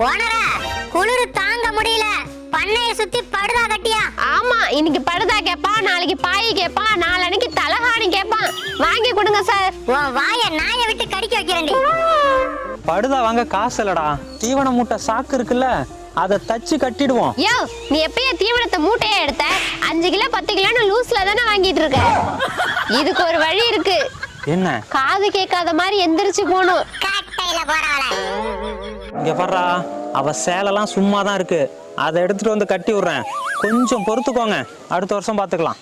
ஓனரா, குளிரு தாங்க முடியல. பண்ணைய சுத்தி படுதா கட்டியா? ஆமா, இன்னைக்கு படுதா கேப்பான், நாளைக்கு பாய் கேப்பான், நாளைக்கு தலகாணி கேப்பான். வாங்கி கொடுங்க சார். உன் வாய நாயை விட்டு கடிக்க வைக்கிறேன்டி. படுதா வாங்க காசு இல்லடா. தீவன மூட்டை சாக்கு இருக்குல்ல, அதை தச்சு கட்டிடுவோம். யோ, நீ எப்பயே தீவனத்தை மூட்டையா எடுத்த? 5 கிலோ 10 கிலோன்னு லூஸ்ல தானே வாங்கிட்டு இருக்க. இதுக்கு ஒரு வழி இருக்கு. என்ன? காது கேட்காத மாதிரி எந்திரிச்சு போகணும். காட்டையில போறவள. இங்க பாடுறா, அவ சேலெல்லாம் சும்மா தான் இருக்கு. அதை எடுத்துட்டு வந்து கட்டி விடுறேன். கொஞ்சம் பொறுத்துக்கோங்க, அடுத்த வருஷம் பாத்துக்கலாம்.